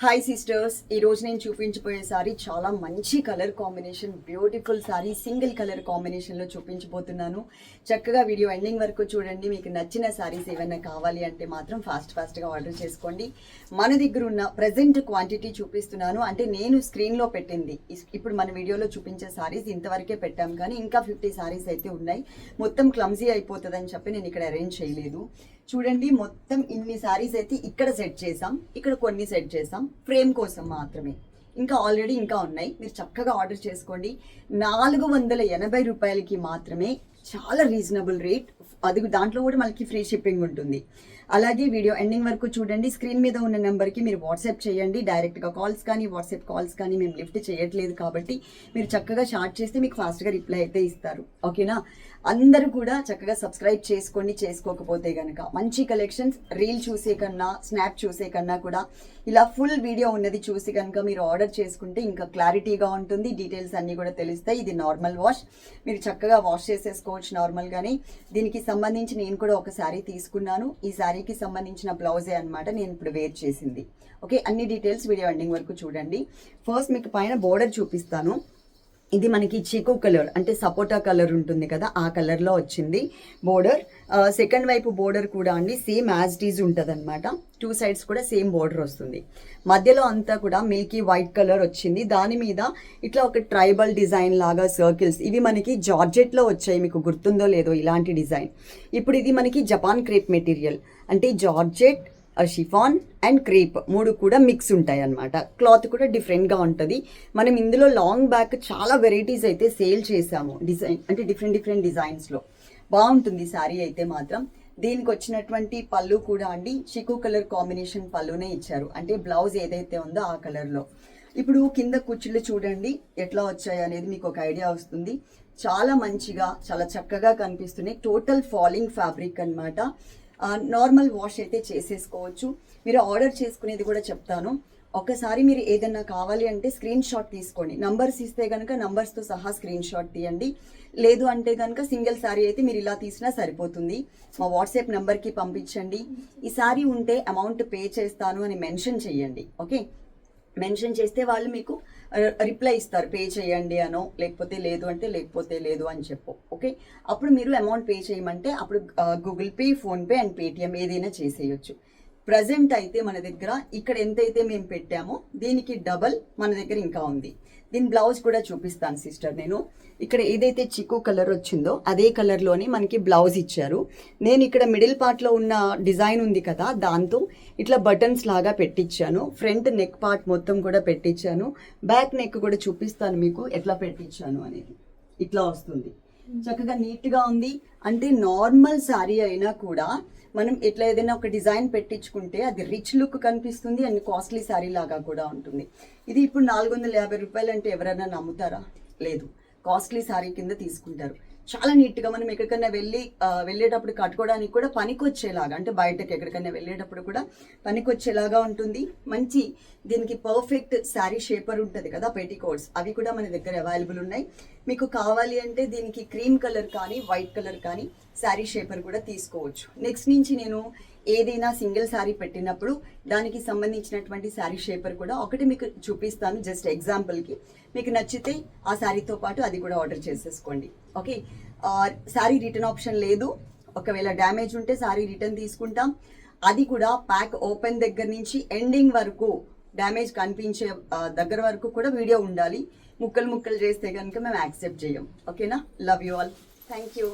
Hi sisters, ఈరోజు నేను చూపించబోయే సారీ చాలా మంచి colour combination, beautiful sorry, single colour కాంబినేషన్లో చూపించబోతున్నాను. చక్కగా వీడియో ఎండింగ్ వరకు చూడండి. మీకు నచ్చిన సారీస్ ఏమైనా కావాలి అంటే మాత్రం ఫాస్ట్గా ఆర్డర్ చేసుకోండి. మన దగ్గర ఉన్న ప్రజెంట్ క్వాంటిటీ చూపిస్తున్నాను. అంటే నేను స్క్రీన్లో పెట్టింది ఇప్పుడు మన వీడియోలో చూపించే సారీస్ ఇంతవరకే పెట్టాం, కానీ ఇంకా 50 సారీస్ అయితే ఉన్నాయి. మొత్తం క్లమ్జీ అయిపోతుందని చెప్పి నేను ఇక్కడ అరేంజ్ చేయలేదు. చూడండి, మొత్తం ఇన్ని సారీస్ అయితే ఇక్కడ సెట్ చేసాం, ఇక్కడ కొన్ని సెట్ చేసాం ఫ్రేమ్ కోసం మాత్రమే. ఇంకా ఆల్రెడీ ఇంకా ఉన్నాయి, మీరు చక్కగా ఆర్డర్ చేసుకోండి. 480 రూపాయలకి మాత్రమే, చాలా రీజనబుల్ రేట్. అది దాంట్లో కూడా మనకి ఫ్రీ షిప్పింగ్ ఉంటుంది. అలాగే వీడియో ఎండింగ్ వరకు చూడండి. స్క్రీన్ మీద ఉన్న నెంబర్కి మీరు వాట్సాప్ చేయండి. డైరెక్ట్గా కాల్స్ కానీ వాట్సాప్ కాల్స్ కానీ మేము లిఫ్ట్ చేయట్లేదు, కాబట్టి మీరు చక్కగా షార్ట్ చేస్తే మీకు ఫాస్ట్గా రిప్లై అయితే ఇస్తారు. ఓకేనా? అందరూ కూడా చక్కగా సబ్స్క్రైబ్ చేసుకోండి. చేసుకోకపోతే కనుక మంచి కలెక్షన్స్ రీల్ చూసే కన్నా, స్నాప్ చూసే కన్నా కూడా ఇలా ఫుల్ వీడియో ఉన్నది చూసి కనుక మీరు ఆర్డర్ చేసుకుంటే ఇంకా క్లారిటీగా ఉంటుంది. డీటెయిల్స్ అన్నీ కూడా తెలుస్తాయి. ఇది నార్మల్ వాష్, మీరు చక్కగా వాష్ చేసేసుకోవచ్చు నార్మల్గానే. దీనికి సంబంధించి నేను కూడా ఒక శారీ తీసుకున్నాను. ఈ శారీకి సంబంధించిన బ్లౌజే అనమాట నేను ఇప్పుడు వేర్ చేసింది. ఓకే, అన్ని డీటెయిల్స్ వీడియో ఎండింగ్ వరకు చూడండి. ఫస్ట్ మీకు పైన బోర్డర్ చూపిస్తాను. ఇది మనకి చీకు కలర్, అంటే సపోటా కలర్ ఉంటుంది కదా, ఆ కలర్లో వచ్చింది బోర్డర్. సెకండ్ వైపు బోర్డర్ కూడా అండి సేమ్ యాజ్ ఇట్ ఈజ్ ఉంటుంది అనమాట. 2 సైడ్స్ కూడా సేమ్ బోర్డర్ వస్తుంది. మధ్యలో అంతా కూడా మిల్కీ వైట్ కలర్ వచ్చింది. దాని మీద ఇట్లా ఒక ట్రైబల్ డిజైన్ లాగా సర్కిల్స్, ఇవి మనకి జార్జెట్లో వచ్చాయి. మీకు గుర్తుందో లేదో ఇలాంటి డిజైన్. ఇప్పుడు ఇది మనకి జపాన్ క్రేప్ మెటీరియల్, అంటే జార్జెట్, షిఫాన్ అండ్ క్రేప్ 3 కూడా మిక్స్ ఉంటాయి అన్నమాట. క్లాత్ కూడా డిఫరెంట్గా ఉంటుంది. మనం ఇందులో లాంగ్ బ్యాక్ చాలా వెరైటీస్ అయితే సేల్ చేసాము. డిజైన్ అంటే డిఫరెంట్ డిజైన్స్లో బాగుంటుంది శారీ అయితే మాత్రం. దీనికి వచ్చినటువంటి పళ్ళు కూడా అండి చిక్కు కలర్ కాంబినేషన్ పళ్ళునే ఇచ్చారు, అంటే బ్లౌజ్ ఏదైతే ఉందో ఆ కలర్లో. ఇప్పుడు కింద కుచ్చుళ్ళు చూడండి ఎట్లా వచ్చాయి అనేది మీకు ఒక ఐడియా వస్తుంది. చాలా మంచిగా, చాలా చక్కగా కనిపిస్తున్నాయి. టోటల్ ఫాలింగ్ ఫ్యాబ్రిక్ అనమాట. నార్మల్ వాష్ అయితే చేసేసుకోవచ్చు. మీరు ఆర్డర్ చేసుకునేది కూడా చెప్తాను. ఒకసారి మీరు ఏదైనా కావాలి అంటే స్క్రీన్ షాట్ తీసుకోండి. నంబర్స్ ఇస్తే కనుక నంబర్స్తో సహా స్క్రీన్ షాట్ తీయండి. లేదు అంటే కనుక సింగిల్ శారీ అయితే మీరు ఇలా తీసినా సరిపోతుంది. మా వాట్సాప్ నెంబర్కి పంపించండి. ఈ శారీ ఉంటే అమౌంట్ పే చేస్తాను అని మెన్షన్ చేయండి. ఓకే, మెన్షన్ చేస్తే వాళ్ళు మీకు రిప్లై ఇస్తారు, పే చేయండి అనో, లేకపోతే లేదు అంటే లేకపోతే లేదు అని చెప్పు. ఓకే, అప్పుడు మీరు అమౌంట్ పే చేయమంటే అప్పుడు Google pay, PhonePe and Paytm ఏదైనా చేసేయచ్చు. ప్రజెంట్ అయితే మన దగ్గర ఇక్కడ ఎంతైతే మేము పెట్టామో దీనికి డబల్ మన దగ్గర ఇంకా ఉంది. దీని బ్లౌజ్ కూడా చూపిస్తాను సిస్టర్. నేను ఇక్కడ ఏదైతే చిక్కు కలర్ వచ్చిందో అదే కలర్లోనే మనకి బ్లౌజ్ ఇచ్చారు. నేను ఇక్కడ మిడిల్ పార్ట్లో ఉన్న డిజైన్ ఉంది కదా, దాంతో ఇట్లా బటన్స్ లాగా పెట్టించాను. ఫ్రంట్ నెక్ పార్ట్ మొత్తం కూడా పెట్టించాను. బ్యాక్ నెక్ కూడా చూపిస్తాను మీకు ఎట్లా పెట్టించాను అనేది. ఇట్లా వస్తుంది, చక్కగా నీట్గా ఉంది. అంటే నార్మల్ శారీ అయినా కూడా మనం ఎట్లా ఏదైనా ఒక డిజైన్ పెట్టించుకుంటే అది రిచ్ లుక్ కనిపిస్తుంది అండ్ కాస్ట్లీ శారీ లాగా కూడా ఉంటుంది. ఇది ఇప్పుడు 450 రూపాయలు అంటే ఎవరైనా నమ్ముతారా? లేదు, కాస్ట్లీ శారీ కింద తీసుకుంటారు. చాలా నీట్గా మనం ఎక్కడికైనా వెళ్ళేటప్పుడు కట్టుకోవడానికి కూడా పనికొచ్చేలాగా, అంటే బయటకు ఎక్కడికైనా వెళ్ళేటప్పుడు కూడా పనికొచ్చేలాగా ఉంటుంది. మంచి దీనికి పర్ఫెక్ట్ శారీ షేపర్ ఉంటుంది కదా, పెటికోట్స్, అవి కూడా మన దగ్గర అవైలబుల్ ఉన్నాయి. మీకు కావాలి అంటే దీనికి క్రీమ్ కలర్ కానీ వైట్ కలర్ కానీ శారీ షేపర్ కూడా తీసుకోవచ్చు. నెక్స్ట్ నుంచి నేను ఏదైనా సింగిల్ శారీ పెట్టినప్పుడు దానికి సంబంధించినటువంటి శారీ షేపర్ కూడా ఒకటి మీకు చూపిస్తాను, జస్ట్ ఎగ్జాంపుల్కి. మీకు నచ్చితే ఆ శారీతో పాటు అది కూడా ఆర్డర్ చేసేసుకోండి. ఓకే, శారీ రిటర్న్ ఆప్షన్ లేదు. ఒకవేళ డ్యామేజ్ ఉంటే శారీ రిటర్న్ తీసుకుంటాం. అది కూడా ప్యాక్ ఓపెన్ దగ్గర నుంచి ఎండింగ్ వరకు, డ్యామేజ్ కనిపించే దగ్గర వరకు కూడా వీడియో ఉండాలి. ముక్కలు చేస్తే కనుక మేము యాక్సెప్ట్ చేయం. ఓకేనా? Love you all. Thank you.